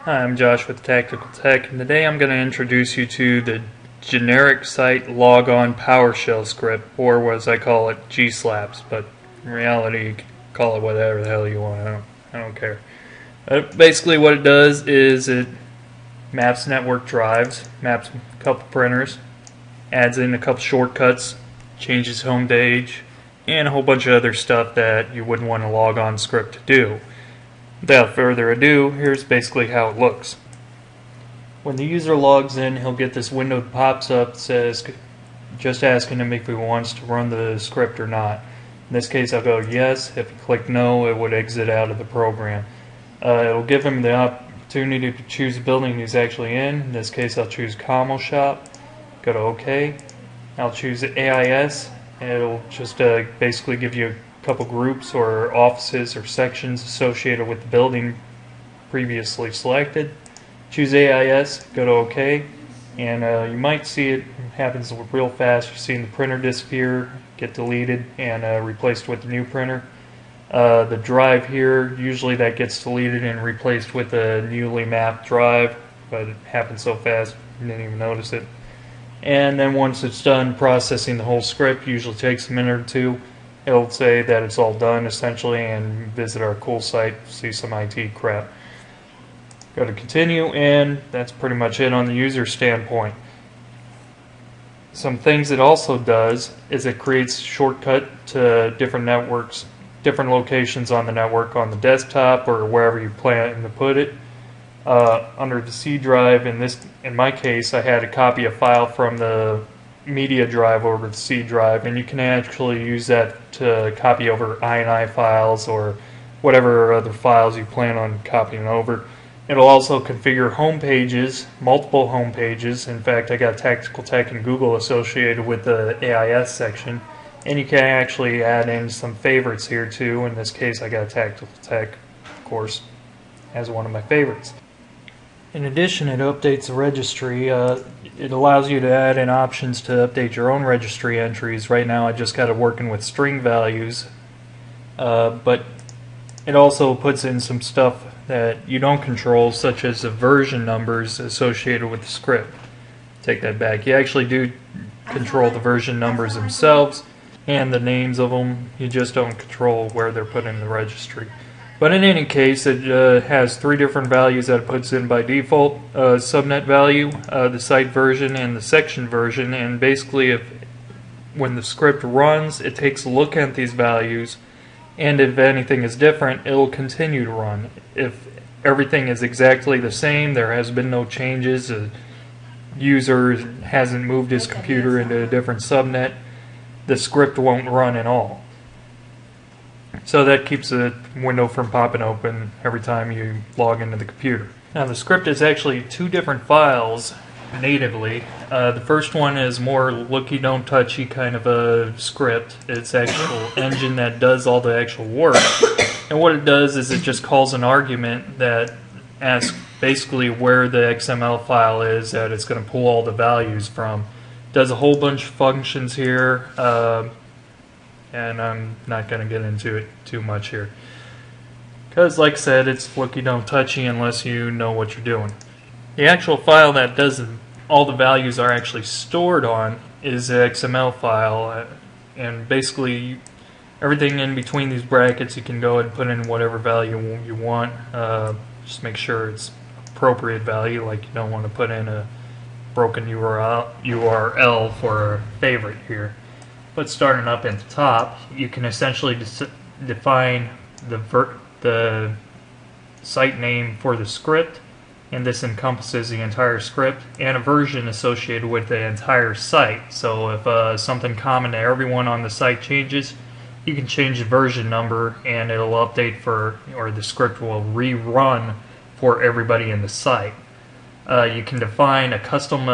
Hi, I'm Josh with Tactical Tech, and today I'm going to introduce you to the generic site Logon Powershell script, or as I call it, GSLaPS, but in reality you can call it whatever the hell you want, I don't care. Basically what it does is it maps network drives, maps a couple printers, adds in a couple shortcuts, changes home page, and a whole bunch of other stuff that you wouldn't want a Logon script to do. Without further ado, here's basically how it looks. When the user logs in, he'll get this window that pops up that says, just asking him if he wants to run the script or not. In this case, I'll go yes. If he clicked no, it would exit out of the program. It'll give him the opportunity to choose the building he's actually in. In this case, I'll choose Powershell. Go to OK. I'll choose AIS. It'll just basically give you a couple groups or offices or sections associated with the building previously selected. Choose AIS, go to OK, and you might see it happens real fast. You're seeing the printer disappear, get deleted, and replaced with the new printer. The drive here, usually that gets deleted and replaced with a newly mapped drive, but it happens so fast you didn't even notice it. And then once it's done processing the whole script, usually takes a minute or two, it'll say that it's all done essentially, and visit our cool site, see some IT crap. Go to continue, and that's pretty much it on the user standpoint. Some things it also does is it creates a shortcut to different networks, different locations on the network, on the desktop or wherever you plan to put it. Under the C drive, in my case, I had to copy a file from the media drive over to C drive, and you can actually use that to copy over INI files or whatever other files you plan on copying over. It'll also configure home pages, multiple home pages. In fact, I got Tactical Tech and Google associated with the AIS section, and you can actually add in some favorites here too. In this case, I got Tactical Tech, of course, as one of my favorites. In addition, it updates the registry. It allows you to add in options to update your own registry entries. Right now I just got it working with string values, but it also puts in some stuff that you don't control, such as the version numbers associated with the script. Take that back. You actually do control the version numbers themselves and the names of them. You just don't control where they're put in the registry. But in any case, it has three different values that it puts in by default: subnet value, the site version, and the section version. And basically, when the script runs, it takes a look at these values, and if anything is different, it'll continue to run. If everything is exactly the same, there has been no changes, the user hasn't moved his computer into a different subnet, the script won't run at all. So that keeps the window from popping open every time you log into the computer. Now the script is actually two different files natively. The first one is more looky don't touchy kind of a script. It's actual engine that does all the actual work. And what it does is it just calls an argument that asks basically where the XML file is that it's going to pull all the values from. It does a whole bunch of functions here. And I'm not going to get into it too much here, because like I said, it's looky don't touchy unless you know what you're doing. The actual file that does all the values are actually stored on is the XML file, and basically everything in between these brackets you can go ahead and put in whatever value you want. Just make sure it's appropriate value, like you don't want to put in a broken URL for a favorite here. But starting up at the top, you can essentially define the site name for the script, and this encompasses the entire script, and a version associated with the entire site. So if something common to everyone on the site changes, you can change the version number and it'll update or the script will rerun for everybody in the site. You can define a custom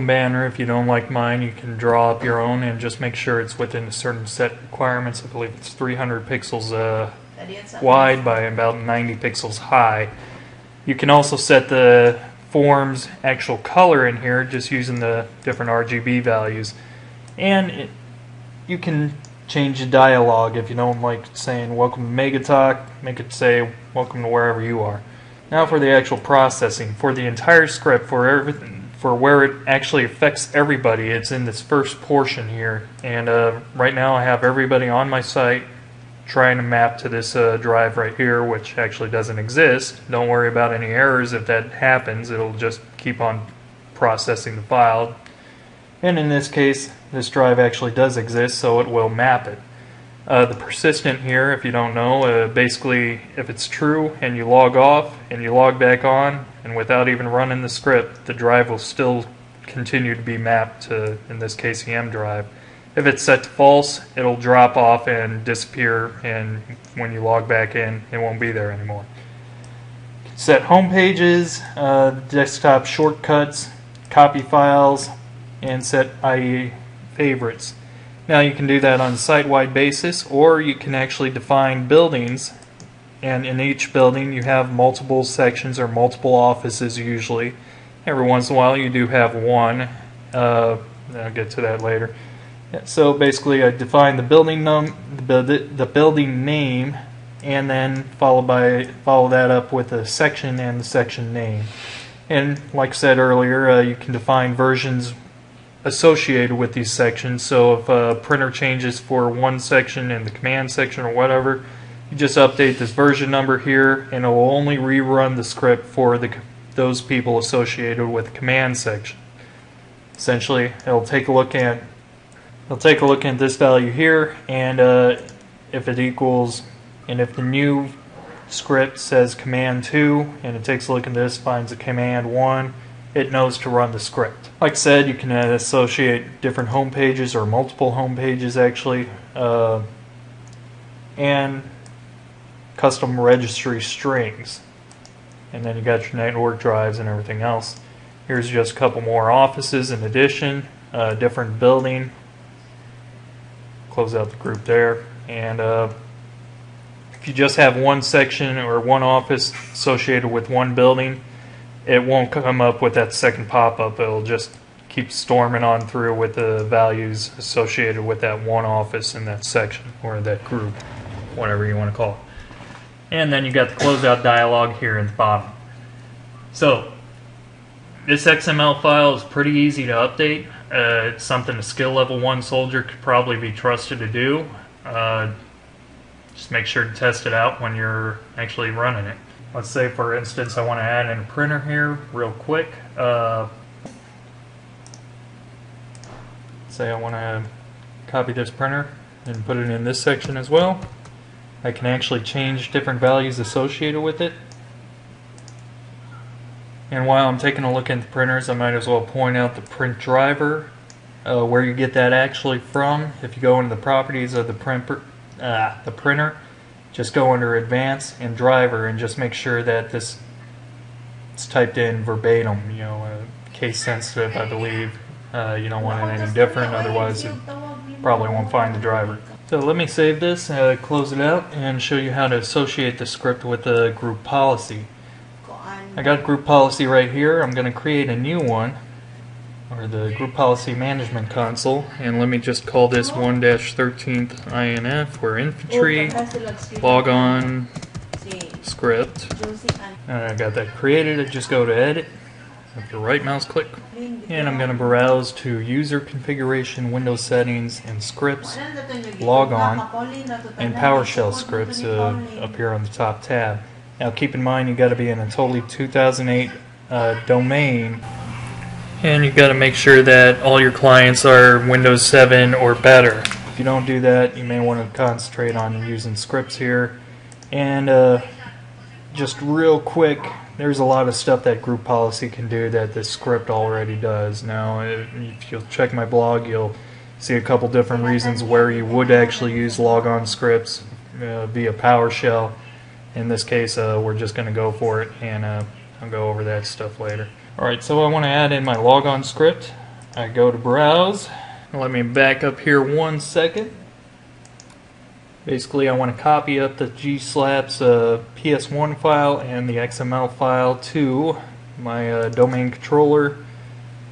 banner. If you don't like mine, you can draw up your own and just make sure it's within a certain set requirements. I believe it's 300 pixels wide by about 90 pixels high. You can also set the form's actual color in here just using the different RGB values. And you can change the dialogue if you don't like saying welcome to Megatalk, make it say welcome to wherever you are. Now for the actual processing. For the entire script, for everything, for where it actually affects everybody, it's in this first portion here. And right now I have everybody on my site trying to map to this drive right here, which actually doesn't exist. Don't worry about any errors if that happens. It'll just keep on processing the file. And in this case, this drive actually does exist, so it will map it. The persistent here, if you don't know, basically if it's true and you log off and you log back on, and without even running the script, the drive will still continue to be mapped to, in this case, the M drive. If it's set to false, it'll drop off and disappear, and when you log back in, it won't be there anymore. Set home pages, desktop shortcuts, copy files, and set IE favorites. Now you can do that on a site-wide basis, or you can actually define buildings, and in each building you have multiple sections or multiple offices usually. Every once in a while you do have one. I'll get to that later. So basically I define the building the building name, and then follow that up with a section and the section name. And like I said earlier, you can define versions associated with these sections. So if a printer changes for one section in the command section or whatever, you just update this version number here, and it will only rerun the script for those people associated with the command section. Essentially, it'll take a look at this value here, and if it equals, and if the new script says command 2 and it takes a look at this, finds a command 1, it knows to run the script. Like I said, you can associate different home pages or multiple home pages actually, and custom registry strings. And then you got your network drives and everything else. Here's just a couple more offices in addition, different building. Close out the group there, and if you just have one section or one office associated with one building, it won't come up with that second pop-up. It'll just keep storming on through with the values associated with that one office in that section or that group, whatever you want to call it. And then you got the closeout dialog here at the bottom. So this XML file is pretty easy to update. It's something a skill level 1 soldier could probably be trusted to do. Just make sure to test it out when you're actually running it. Let's say, for instance, I want to add in a printer here real quick. Say I want to copy this printer and put it in this section as well. I can actually change different values associated with it. And while I'm taking a look at the printers, I might as well point out the print driver, where you get that actually from. If you go into the properties of the printer, just go under Advanced and Driver, and just make sure that this is typed in verbatim. You know, case sensitive, I believe. You don't want it any different, otherwise it probably won't find the driver. So let me save this, close it out, and show you how to associate the script with the group policy. I got group policy right here. I'm going to create a new one, or the group policy management console, and let me just call this 1-13th INF, or infantry logon script. I got that created. I just go to edit with the right mouse click, and I'm going to browse to user configuration, Windows settings, and scripts, Logon, and Powershell scripts up here on the top tab. Now keep in mind you got to be in a totally 2008 domain, and you got to make sure that all your clients are Windows 7 or better. If you don't do that, you may want to concentrate on using scripts here. And just real quick, there's a lot of stuff that group policy can do that this script already does. Now if you'll check my blog, you'll see a couple different reasons where you would actually use logon scripts via PowerShell. In this case, we're just going to go for it, and I'll go over that stuff later. Alright, so I want to add in my logon script. I go to Browse. Let me back up here 1 second. Basically, I want to copy up the GSLaPS PS1 file and the XML file to my domain controller.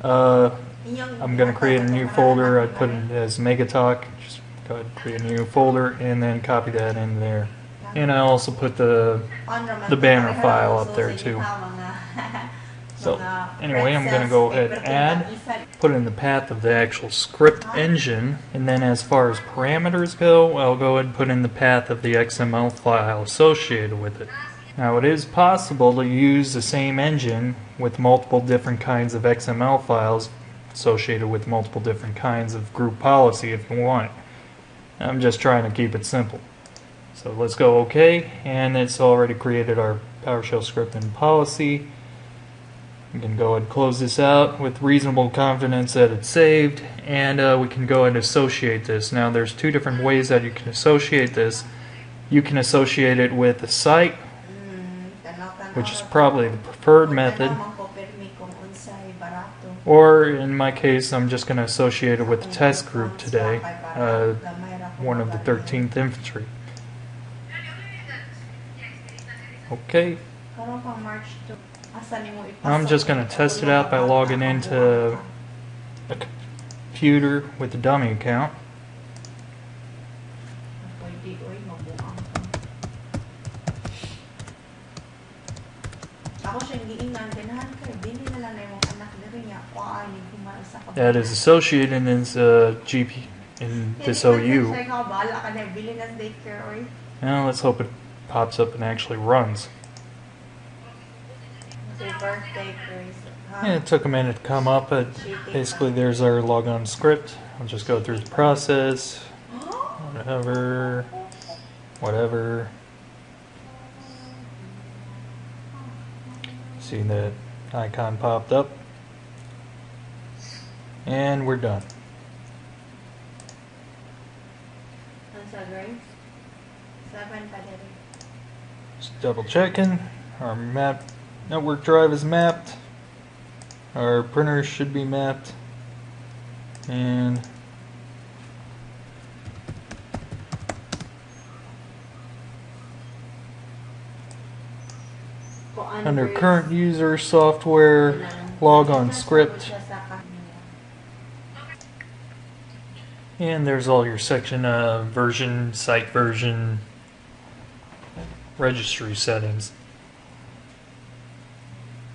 I'm going to create a new folder. I put it as Megatalk. Just go ahead and create a new folder and then copy that in there. And I also put the banner file up there too. So anyway, I'm going to go ahead and put in the path of the actual script engine, and then as far as parameters go, I'll go ahead and put in the path of the XML file associated with it. Now it is possible to use the same engine with multiple different kinds of XML files associated with multiple different kinds of group policy if you want. I'm just trying to keep it simple. So let's go OK, and it's already created our PowerShell script and policy. We can go ahead and close this out with reasonable confidence that it's saved, and we can go ahead and associate this. Now there's two different ways that you can associate this. You can associate it with a site, which is probably the preferred method, or in my case I'm just going to associate it with the test group today, one of the 13th Infantry. Okay. I'm just going to test it out by logging into a computer with a dummy account. That is associated in this GP in this OU. Now let's hope it pops up and actually runs. Yeah, it took a minute to come up, but basically there's our logon script. I'll just go through the process, whatever. See that icon popped up, and we're done. Just double checking. Our map network drive is mapped. Our printer should be mapped. And under current user software, logon script. And there's all your section version, site version, registry settings.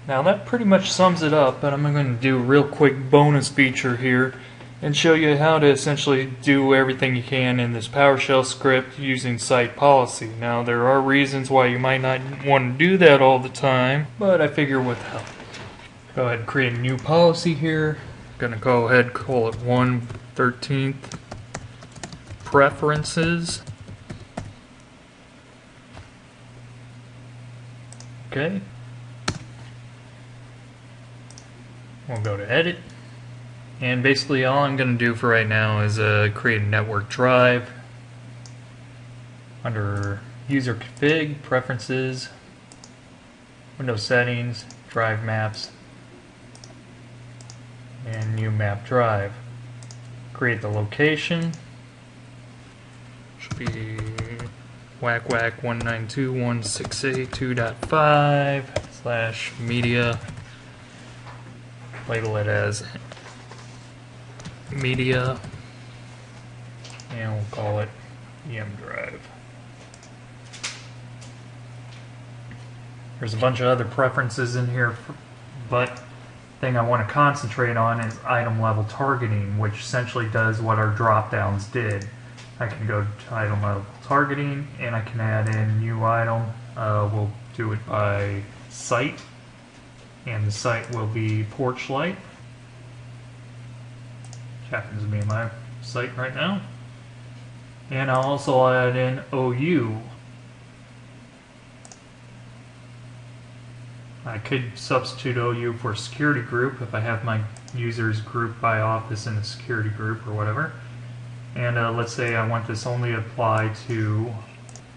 Now that pretty much sums it up, but I'm going to do a real quick bonus feature here and show you how to essentially do everything you can in this PowerShell script using site policy. Now there are reasons why you might not want to do that all the time, but I figure with help. Go ahead and create a new policy here. I'm going to go ahead and call it 1/13 preferences. Okay. We'll go to edit, and basically all I'm going to do for right now is create a network drive under user config, preferences, Windows settings, drive maps, and new map drive. Create the location, should be whack 192.168.2.5/media. Label it as media, and we'll call it EM drive. There's a bunch of other preferences in here, but the thing I want to concentrate on is item level targeting, which essentially does what our drop downs did. I can go to item level targeting, and I can add in new item. We'll do it by site, and the site will be porch light, which happens to be my site right now. And I'll also add in OU. I could substitute OU for security group if I have my users grouped by office in a security group or whatever. And let's say I want this only apply to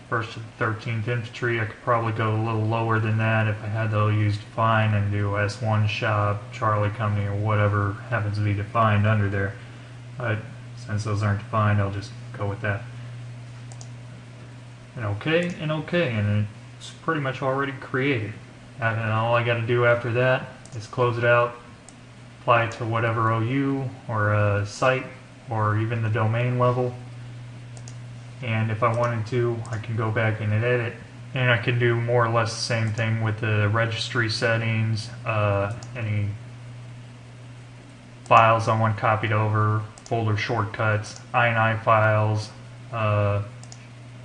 1st to the 13th Infantry. I could probably go a little lower than that if I had the OUs defined and do S1 shop, Charlie Company, or whatever happens to be defined under there. But since those aren't defined, I'll just go with that. And OK, and it's pretty much already created. And all I got to do after that is close it out, apply it to whatever OU or site or even the domain level, and if I wanted to, I can go back and edit, and I can do more or less the same thing with the registry settings, any files I want copied over, folder shortcuts, INI files,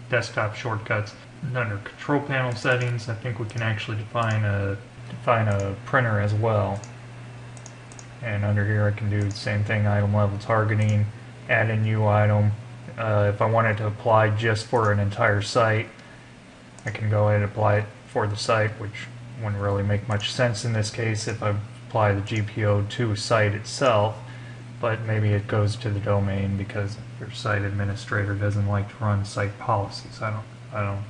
desktop shortcuts. And under control panel settings, I think we can actually define a printer as well. And under here I can do the same thing, item level targeting, add a new item. If I wanted to apply just for an entire site, I can go ahead and apply it for the site, which wouldn't really make much sense in this case if I apply the GPO to a site itself, but maybe it goes to the domain because your site administrator doesn't like to run site policies. I don't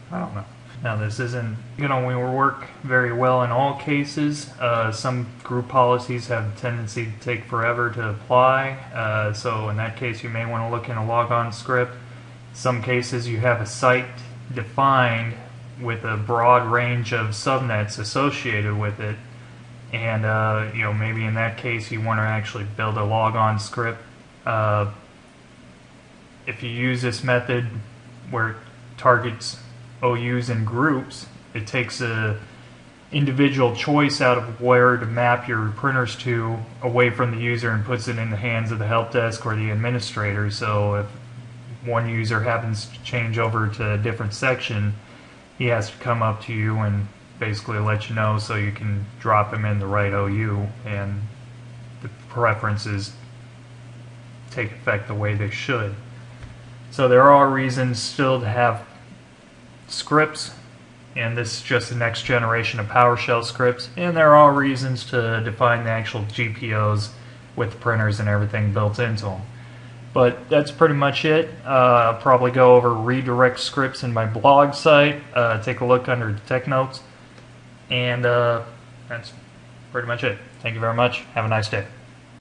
know. Now this isn't going to work very well in all cases. Some group policies have a tendency to take forever to apply, so in that case you may want to look in a logon script. Some cases you have a site defined with a broad range of subnets associated with it, and maybe in that case you want to actually build a logon script. If you use this method where it targets OUs and groups, it takes a individual choice out of where to map your printers to away from the user and puts it in the hands of the help desk or the administrator. So if one user happens to change over to a different section, he has to come up to you and basically let you know so you can drop him in the right OU and the preferences take effect the way they should. So there are reasons still to have scripts, and this is just the next generation of PowerShell scripts, and there are reasons to define the actual GPOs with printers and everything built into them. But that's pretty much it. I'll probably go over redirect scripts in my blog site. Take a look under the tech notes, and that's pretty much it. Thank you very much. Have a nice day.